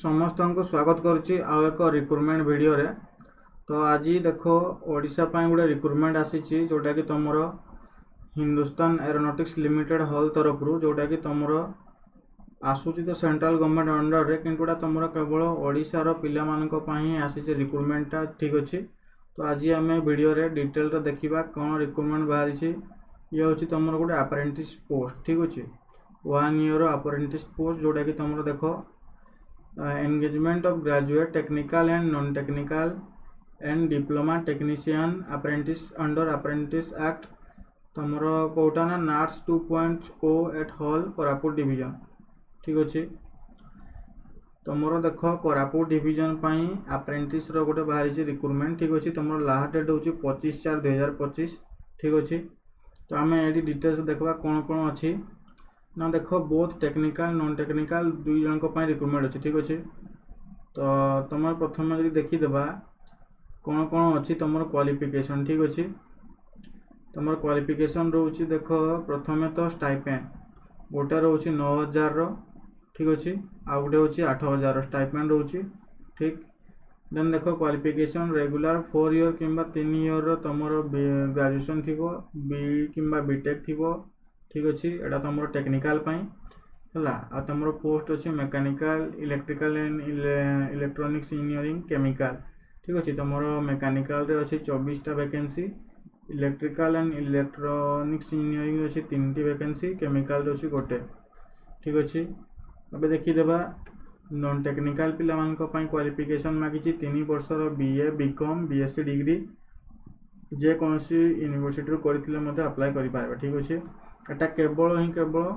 समस्त को स्वागत करुच्ची आउ एक रिक्रुटमेंट वीडियो रे। तो आज देख ओडिशा गोटे रिक्रुटमेंट आसी जोटा कि तुम हिंदुस्तान एरोनॉटिक्स लिमिटेड हॉल तरफ जोटा कि तुम आसूची तो सेंट्रल गवर्नमेंट अंडर रे कि तुम केवल ओडिशार पिला आसी रिक्रुटमेंटा ठीक अच्छे। तो आज आम वीडियो रे डिटेल रे देखा कौन रिक्रुटमेंट बाहरी। ये हूँ तुम गोटे अप्रेंटिस पोस्ट ठीक अच्छे 1 ईयर अप्रेंटिस पोस्ट जोटा कि तुम देख engagement of graduate technical and non-technical and diploma technician apprentice under apprentice act तुमर कौटा ना नाट्स 2.0 एट हॉल कोरापुट डिवीजन ठीक अच्छे। तुमर देख कोरापुट डिवीजन अप्रेंटिस गोटे बाहरी रिक्रुटमेंट ठीक अच्छे। तुम लास्ट डेट हूँ 25/4/2025 ठीक अच्छे। तो आम ये डिटेल्स देखा कौन कौन अच्छी ना देख बोथ टेक्निकल नॉन टेक्निकल दुई जन रिक्रुटमेंट अच्छे ठीक अच्छे। तो तुम प्रथम यदि देखीदेबा कौन कौन अच्छी तुम क्वालिफिकेशन ठीक अच्छे। तुम क्वालिफिकेशन रोचे देख प्रथम तो स्टाइपेंड गोटे रोचे 9,000 ठीक अच्छे आ गोटे हूँ 8,000 स्टाइपेंड रोचे ठीक। देन देख क्वालिफिकेशन रेगुलर 4 ईयर कि 3 ईयर तुम ग्रेजुएशन थी बी कि बीटेक थी ठीक अच्छे। एटा तुम टेक्निकल है आ तुम पोस्ट अच्छे mechanical electrical and electronics engineering chemical ठीक अच्छे। तुम मेकानिकल रे अच्छे 24टा vacancy electrical and electronics engineering अच्छे 3टी वैकेंसी केमिकल अच्छे गोटे ठीक अच्छे। अब देखीदेबा नॉन टेक्निकल पिला क्वालिफिकेशन मागिची 3 वर्षर बीए बीकॉम बीएससी डिग्री जेकोसी यूनिवर्सिटी करते अप्लाई करें ठीक अच्छे। एटा केवल ही केवल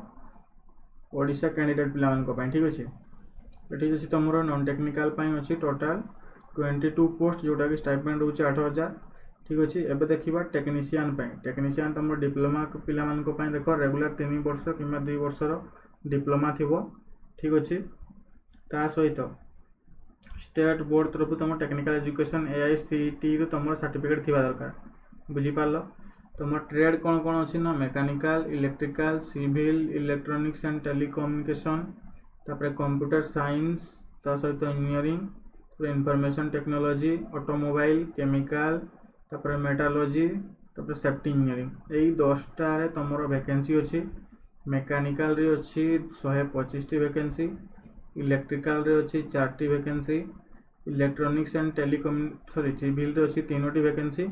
ओडिशा कैंडिडेट पिला ठीक अच्छे। ये अच्छे तुम नॉन टेक्निकल अच्छी टोटाल 22 पोस्ट जोटा कि स्टाइपेंड रोचे 8,000 ठीक अच्छे। एबे देखा टेक्नीशियन तुम डिप्लोमा पिला देख रेगुलर 3 वर्ष कि 2 वर्षर डिप्लोमा थी ठीक अच्छे। ता सहित स्टेट बोर्ड तरफ तुम टेक्निकल एजुकेशन AICTE तुम सर्टिफिकेट थी दरकार बुझीपार। तुम ट्रेड कौन कौन अच्छी ना mechanical electrical civil electronics and telecommunication तापर कंप्यूटर साइंस ता सहित engineering information technology automobile chemical तापर मेटालॉजी तापर सेफ्टी इंजीनियरिंग यही 10टा रे तुम वैकेंसी अच्छी। मेकानिकल रे अच्छी 125टी वैकेंसी इलेक्ट्रिकल रे अच्छी 4टी वैकेंसी इलेक्ट्रॉनिक्स एंड सिविल रे अच्छी 3टी वैकेंसी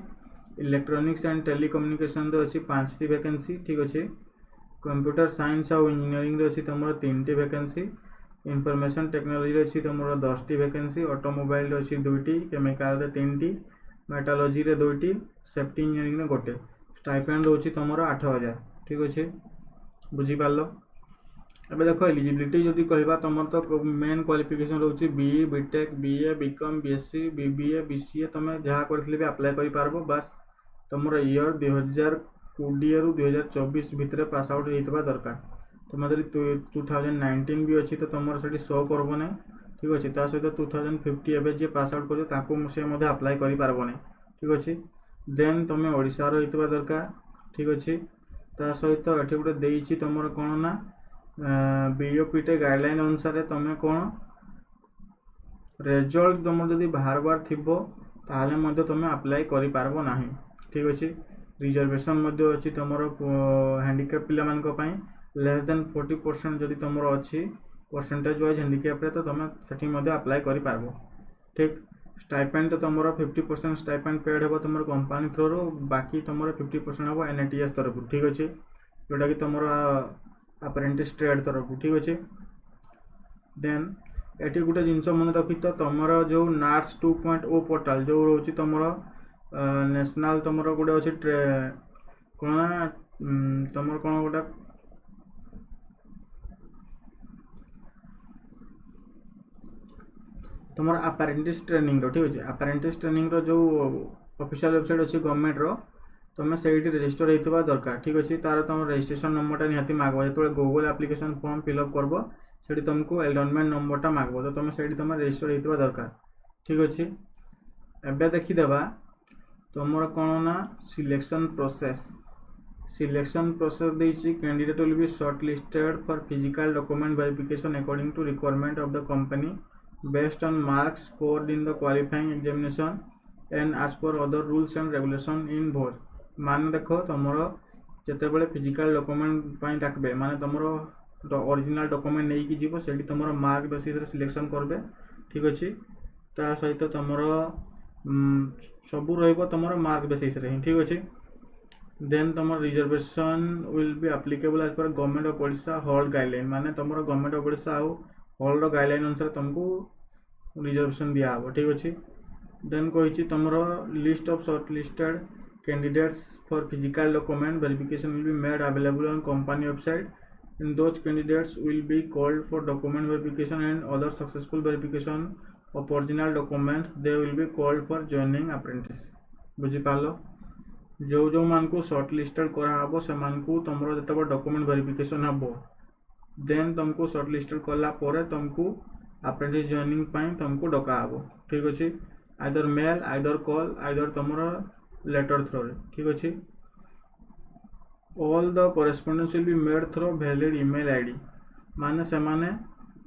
इलेक्ट्रॉनिक्स एंड टेलीकम्युनिकेशन रे अच्छी 5टी वैकेंसी ठीक अच्छे। कंप्यूटर साइंस और इंजीनियरिंग रे अच्छी तुम 3टी वैकेंसी इंफॉर्मेशन टेक्नोलॉजी रे अच्छी तुम 10टी वैकेंसी ऑटोमोबाइल रे अच्छी 2टी केमिकल रे 3टी मेटालॉजी रे 2टी सेफ्टी इंजीनियरिंग रे गोटे स्टाइपेंड रोची तुम 8,000 ठीक अच्छे बुझीपार। एबे देखो एलिजिबिलिटी जदि कहबा तुम तो मेन क्वालिफिकेशन रोची BE BTech BA BCom BSc BBA BCA तुम जहाँ करथिले भी अप्लाई करि पारबो। बस तुम ईयर 2020 रु 2024 भितर पास आउट होइतबा दरकार। तुम यदि 2019 भी अच्छी तो तुम से शो करब ना ठीक अच्छे। ता सहित 2050 एवं जे पास आउट कर अप्लाई करि पारबो ना ठीक अच्छे। देन तुम ओडिशार होइतबा दरकार ठीक अच्छे। ता सहित एठी गोटे देइछि तुम कौन ना बीओपीटे गाइडलाइन अनुसार तुम कौन रिजल्ट तुम जदि बाहर थी तुम अप्लाई करि पारबो नाही ठीक अच्छे। रिजर्वेशन अच्छी तुम हैंडिकैप पिला लेस देन 40% जदि तुम अच्छी परसेंटेज वाइज हैंडिकैप तो तुम सेठी अप्लाई करि पारबो ठीक। स्टाइपेंड तो तुम 50% स्टाइपेंड पेड हो तुम कंपनी थ्रू बाकी तुम 50% हम NATS तरफ ठीक अच्छे जोटा कि तुम अप्रेंटिस ट्रेड तरफ ठीक अच्छे। देन एटी गोटे जिनस मन रखी तो तुम जो नाट्स 2.0 पोर्टाल जो रोचे तुम नेशनल तुम गोटे अच्छे कौन ना तुम कौन गोटे तुम अप्रेंटिस ट्रेनिंग रो ठीक अच्छे। अप्रेंटिस ट्रेनिंग रो जो ऑफिशियल वेबसाइट अच्छी गवर्नमेंट रो तुम से रजिस्टर होता दरकार ठीक अच्छे। तार तुम रजिस्ट्रेशन नंबरटा निहाती मागब जो गूगल एप्लिकेशन फॉर्म फिलअप करब से तुमको एनरोलमेंट नंबरटा मागब तो तुम से तुम रजिस्टर होता दरकार ठीक अच्छे। एबे देखीदेबा तुम कौन ना सिलेक्शन प्रोसेस देइछि candidate will be shortlisted for physical document verification according to requirement of the company based on marks scored in the qualifying examination and as per other rules and regulation in board। मान देखो तुमर जितेबाला physical document पाई डाकबे माने तुमर original document नहीं कि जीवो सेठी तुमर mark basis रे सिलेक्शन करबे ठीक अछि। ता सहित तुमर सबू रहइबो तुमर मार्क बेसिस रे ठीक अछि। देन तुमर reservation will be applicable as per government of Odisha हॉल गाइडलाइन माने तुमर गवर्नमेंट ऑफ ओडिशा आउ हॉल रो गाइडलाइन अनुसार तुमको रिजर्वेशन दिया हबो ठीक अछि। देन कहिछि तुमर list of shortlisted candidates for physical document verification will be made available on company website and those candidates will be called for document verification and other successful verification of original documents they will be called for joining apprentice। बुझी पालो जो जो मान को shortlisted करा हबो से मान को तुमरो जतबे डॉक्यूमेंट वेरिफिकेशन हबो देन तुमको शॉर्टलिस्टेड करला परे तुमको अप्रेंटिस जॉइनिंग पाई तुमको डका हबो ठीक अछि। Either mail either call either तुमरो लेटर थ्रो ठीक अच्छे। All the correspondence will be made through valid email ID माने से माने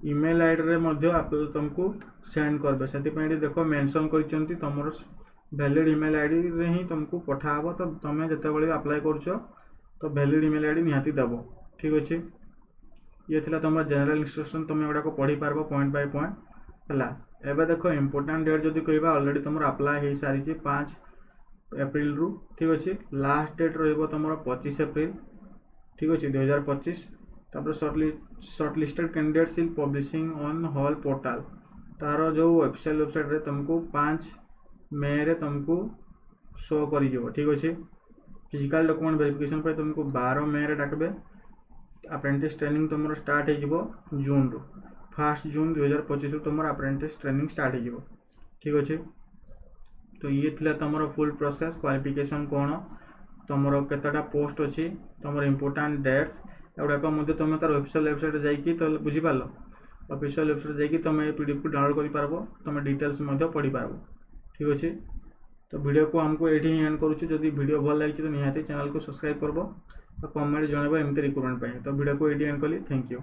ईमेल आईडी रे मध्य आप तुमको सेंड करबे सेति पई देखो मेंशन करचंती तुमरो वैलिड ईमेल आईडी रे ही तुमको पठाबो तो तमे जते बळे अप्लाई करछो तो वैलिड ईमेल आईडी निहाती देबो ठीक अच्छे। ये थिला तुमर जनरल इंस्ट्रक्शन तुम एडा को पढ़ी पारबो पॉइंट बाय पॉइंट हला। एबे देखो इंपोर्टेंट डेट जदी कहबा ऑलरेडी तुमर अप्लाई हे सारी छी 5 एप्रिल रु ठीक अच्छे। लास्ट डेट रहिबो तुमर 25 एप्रिल ठीक अच्छे 2025। तापर shortlisted candidates will publishing on hall portal तार जो वेबसाइट रे तुमको 5 मई रे तुमको शो करी जेबो ठीक अच्छे। फिजिकल डॉक्यूमेंट वेरिफिकेशन पे तुमको 12 मई रे डाकबे। अप्रेंटिस ट्रेनिंग तुमर स्टार्ट हे जेबो जून रु 1 जून 2025 रु तुमर अप्रेंटिस ट्रेनिंग स्टार्ट हे जेबो ठीक अच्छे। तो ये थिला तुमर फुल प्रोसेस क्वालिफिकेशन कौन तुमर केतटा पोस्ट अच्छी तुमर इंपोर्टेंट डेट्स एगुड़ाक तुम तार ऑफिशियल वेबसाइट जाइए तो बुझी पाल ऑफिशियल वेबसाइट जाइए तुम पीडीएफ को डाउनलोड कर पारबो तुम डिटेल्स पढ़ी पारबो ठीक अच्छे। तो वीडियो को हमको ये एंड करूँ जदि वीडियो भल लगी तो निहाती चैनल को सब्सक्राइब करबो तो कमेंट जनइबो एमती रिक्रुटमेंट पे। तो वीडियो को ये एंड कली थैंक यू।